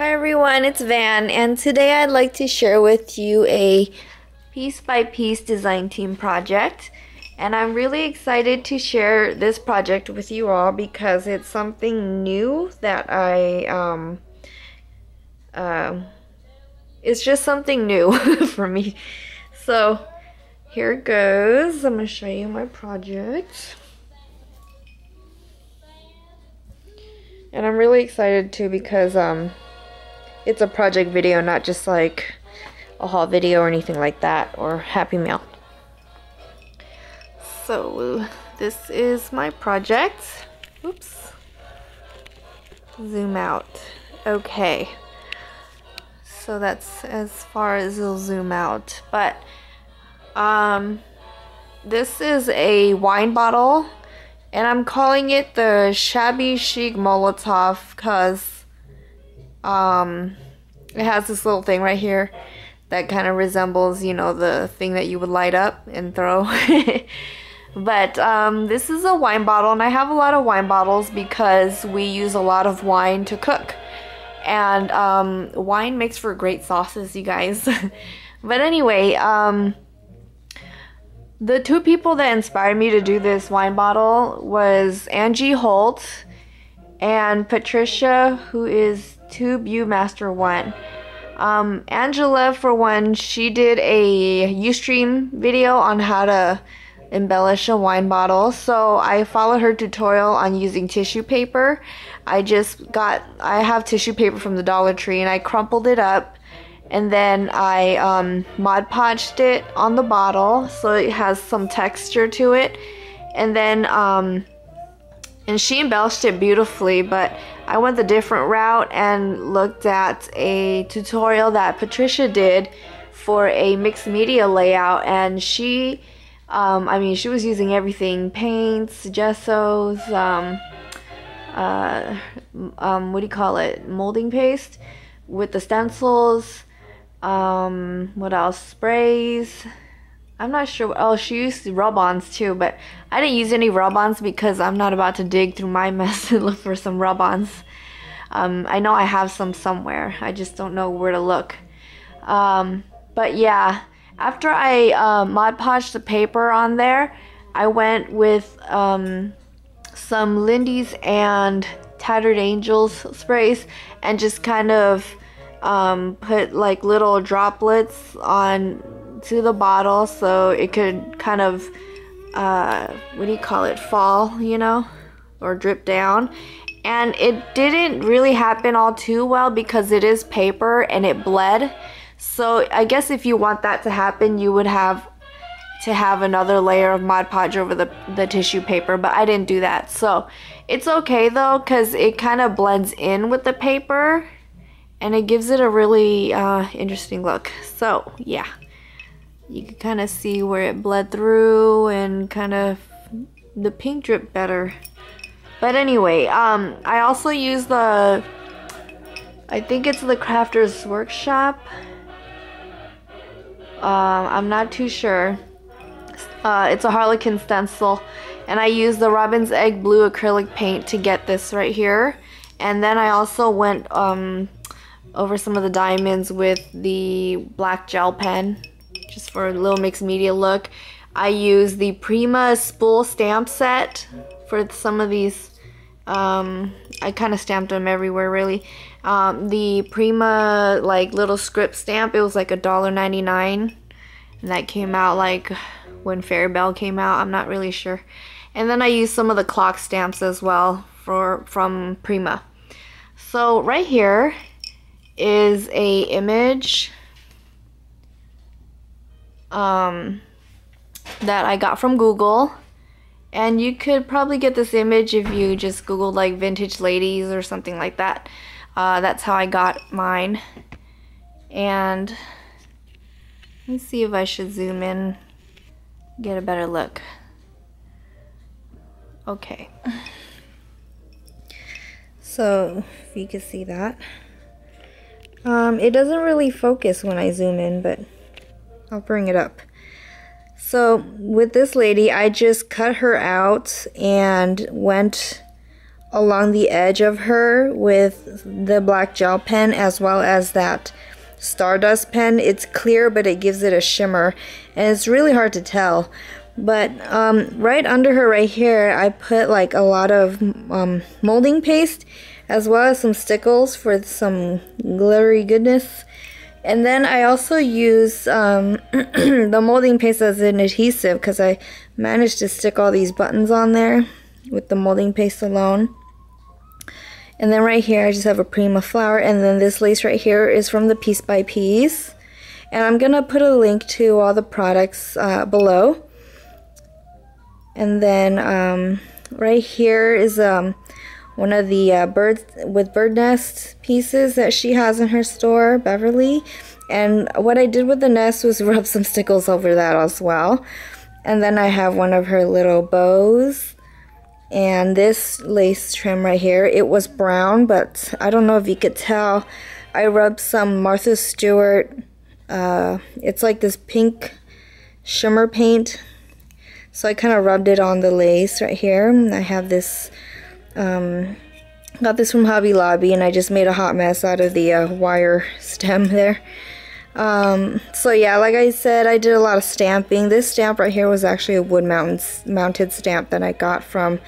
Hi everyone, it's Van, and today I'd like to share with you a piece-by-piece design team project. And I'm really excited to share this project with you all because it's something new that it's just something new for me. So here it goes. I'm going to show you my project. And I'm really excited too because it's a project video, not just like a haul video or anything like that, or Happy Meal. So this is my project. Oops. Zoom out. Okay. So that's as far as it'll zoom out. But this is a wine bottle, and I'm calling it the Shabby Chic Molotov because it has this little thing right here that kind of resembles, you know, the thing that you would light up and throw. But this is a wine bottle, and I have a lot of wine bottles because we use a lot of wine to cook. And wine makes for great sauces, you guys. But anyway, the two people that inspired me to do this wine bottle was Angie Holt and Patricia, who is Tube U Master 1. Angela, for one, she did a Ustream video on how to embellish a wine bottle, so I followed her tutorial on using tissue paper. I have tissue paper from the Dollar Tree, and I crumpled it up, and then I Mod Podged it on the bottle so it has some texture to it, and then and she embellished it beautifully, but I went the different route and looked at a tutorial that Patricia did for a mixed media layout, and she I mean, she was using everything: paints, gessos, what do you call it, molding paste with the stencils, what else, sprays. I'm not sure. Oh, she used rub-ons too, but I didn't use any rub-ons because I'm not about to dig through my mess and look for some rub-ons. I know I have some somewhere, I just don't know where to look. But yeah, after I Mod Podged the paper on there, I went with some Lindy's and Tattered Angels sprays and just kind of put like little droplets on to the bottle so it could kind of what do you call it, fall, you know, or drip down. And it didn't really happen all too well because it is paper and it bled. So I guess if you want that to happen, you would have to have another layer of Mod Podge over the tissue paper, but I didn't do that. So it's okay though, because it kind of blends in with the paper and it gives it a really interesting look. So yeah, you can kind of see where it bled through and kind of the pink drip better. But anyway, I also use I think it's the Crafter's Workshop. I'm not too sure. It's a Harlequin stencil, and I used the Robin's Egg Blue acrylic paint to get this right here. And then I also went over some of the diamonds with the black gel pen, just for a little mixed media look. I used the Prima spool stamp set for some of these. I kind of stamped them everywhere, really. The Prima like little script stamp, it was like $1.99, and that came out like when Fairy Bell came out, I'm not really sure. And then I used some of the clock stamps as well from Prima. So right here is a image that I got from Google. And you could probably get this image if you just Googled like vintage ladies or something like that. That's how I got mine. And let me see if I should zoom in, get a better look. Okay. So if you can see that. It doesn't really focus when I zoom in, but I'll bring it up. So with this lady, I just cut her out and went along the edge of her with the black gel pen, as well as that Stardust pen. It's clear, but it gives it a shimmer, and it's really hard to tell. But right under her right here, I put like a lot of molding paste, as well as some stickles for some glittery goodness. And then I also use the molding paste as an adhesive, because I managed to stick all these buttons on there with the molding paste alone. And then right here I just have a Prima flower, and then this lace right here is from the Piece by Piece. And I'm gonna put a link to all the products below. And then right here is one of the bird nest pieces that she has in her store, Beverly. And what I did with the nest was rub some stickles over that as well. And then I have one of her little bows. And this lace trim right here, it was brown, but I don't know if you could tell. I rubbed some Martha Stewart, it's like this pink shimmer paint. So I kind of rubbed it on the lace right here. And I have this, got this from Hobby Lobby, and I just made a hot mess out of the wire stem there. So yeah, like I said, I did a lot of stamping. This stamp right here was actually a wood mounted stamp that I got from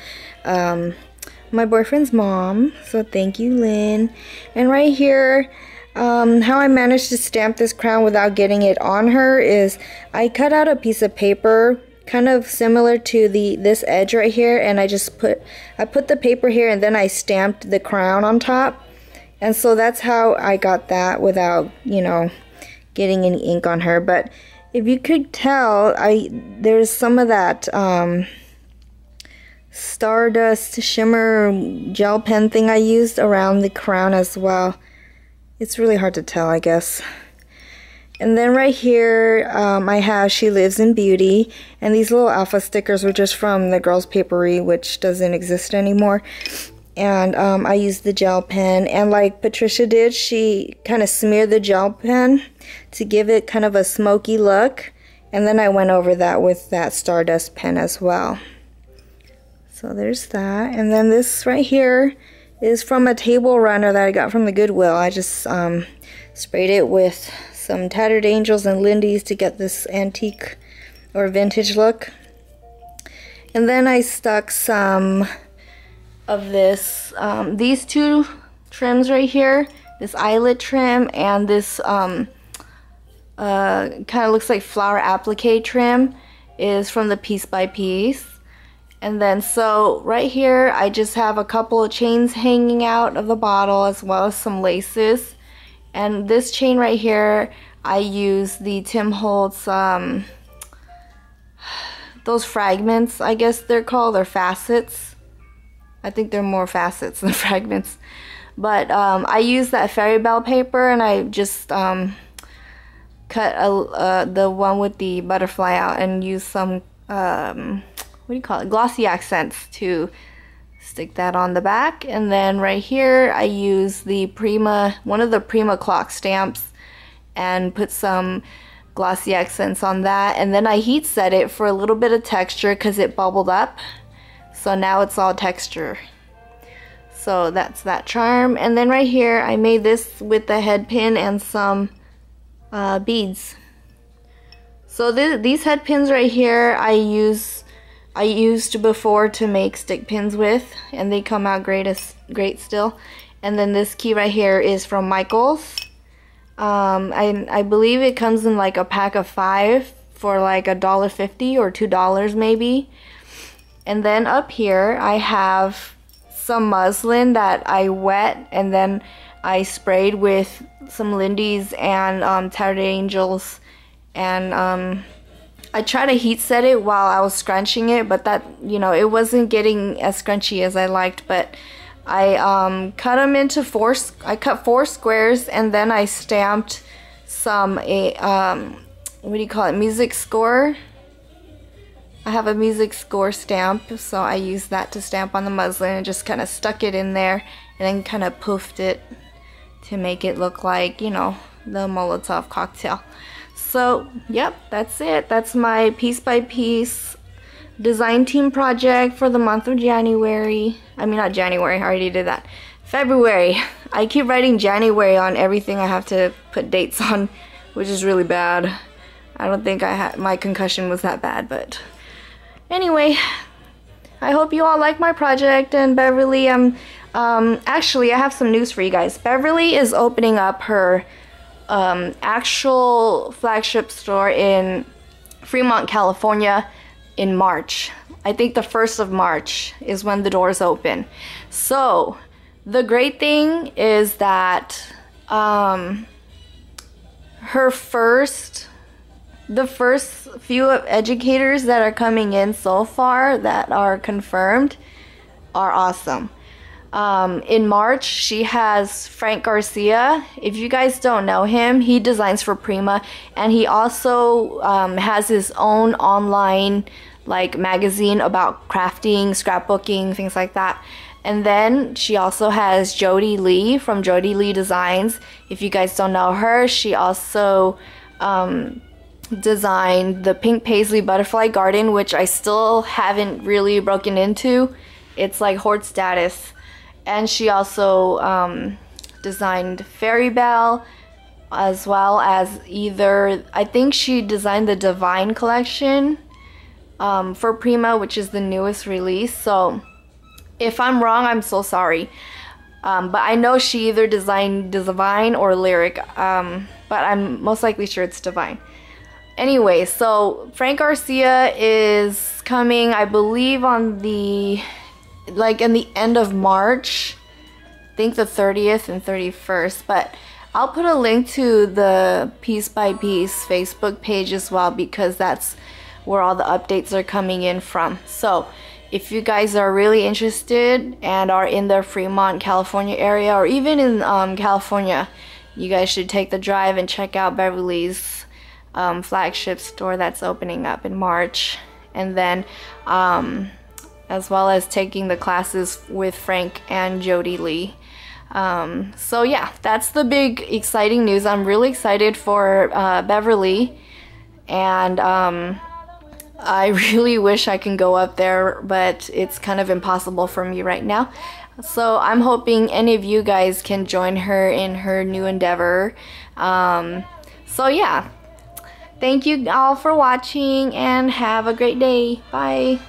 my boyfriend's mom. So thank you, Lynn. And right here, how I managed to stamp this crown without getting it on her is I cut out a piece of paper kind of similar to this edge right here, and I put the paper here, and then I stamped the crown on top. And so that's how I got that without, you know, getting any ink on her. But if you could tell, there's some of that Stardust shimmer gel pen thing I used around the crown as well. It's really hard to tell, I guess. And then right here, I have She Lives in Beauty, and these little alpha stickers were just from the Girls Papery, which doesn't exist anymore. And I used the gel pen, and like Patricia did, she kind of smeared the gel pen to give it kind of a smoky look, and then I went over that with that Stardust pen as well. So there's that. And then this right here is from a table runner that I got from the Goodwill. I just sprayed it with some Tattered Angels and Lindy's to get this antique or vintage look. And then I stuck some of this, these two trims right here, this eyelet trim and this kind of looks like flower applique trim, is from the Piece by Piece. And then so right here I just have a couple of chains hanging out of the bottle, as well as some laces. And this chain right here, I use the Tim Holtz, those fragments, I guess they're called, or facets. I think they're more facets than fragments. But I use that Fairy Bell paper, and I just cut the one with the butterfly out and use some, what do you call it, glossy accents to stick that on the back. And then right here I use the Prima, one of the Prima clock stamps, and put some glossy accents on that. And then I heat set it for a little bit of texture because it bubbled up. So now it's all texture. So that's that charm. And then right here I made this with the head pin and some beads. So these head pins right here I used before to make stick pins with, and they come out great still. And then this key right here is from Michaels. I believe it comes in like a pack of 5 for like $1.50 or $2 maybe. And then up here I have some muslin that I wet and then I sprayed with some Lindy's and Tattered Angels, and I try to heat set it while I was scrunching it, but that, you know, it wasn't getting as scrunchy as I liked. But I cut them into I cut 4 squares, and then I stamped some what do you call it, music score. I have a music score stamp, so I used that to stamp on the muslin and just kind of stuck it in there, and then kind of poofed it to make it look like, you know, the Molotov cocktail. So, yep, that's it. That's my Piece by Piece design team project for the month of January. I mean, not January, I already did that. February. I keep writing January on everything I have to put dates on, which is really bad. I don't think my concussion was that bad, but anyway, I hope you all like my project. And Beverly, actually, I have some news for you guys. Beverly is opening up her actual flagship store in Fremont, California in March. I think the 1st of March is when the doors open. So the great thing is that the first few educators that are coming in so far that are confirmed are awesome. In March, she has Frank Garcia. If you guys don't know him, he designs for Prima, and he also has his own online like magazine about crafting, scrapbooking, things like that. And then she also has Jody Lee from Jody Lee Designs. If you guys don't know her, she also designed the pink paisley butterfly garden, which I still haven't really broken into. It's like hoard status. And she also designed Fairy Belle, as well as I think she designed the Divine collection for Prima, which is the newest release. So if I'm wrong, I'm so sorry. But I know she either designed Divine or Lyric, but I'm most likely sure it's Divine. Anyway, so Frank Garcia is coming, I believe, on in the end of March. I think the 30th and 31st. But I'll put a link to the Piece by Piece Facebook page as well, because that's where all the updates are coming in from. So if you guys are really interested and are in the Fremont, California area, or even in California, you guys should take the drive and check out Beverly's flagship store that's opening up in March. And then as well as taking the classes with Frank and Jody Lee. So yeah, that's the big exciting news. I'm really excited for Beverly, and I really wish I can go up there, but it's kind of impossible for me right now. So I'm hoping any of you guys can join her in her new endeavor. So yeah, thank you all for watching, and have a great day. Bye.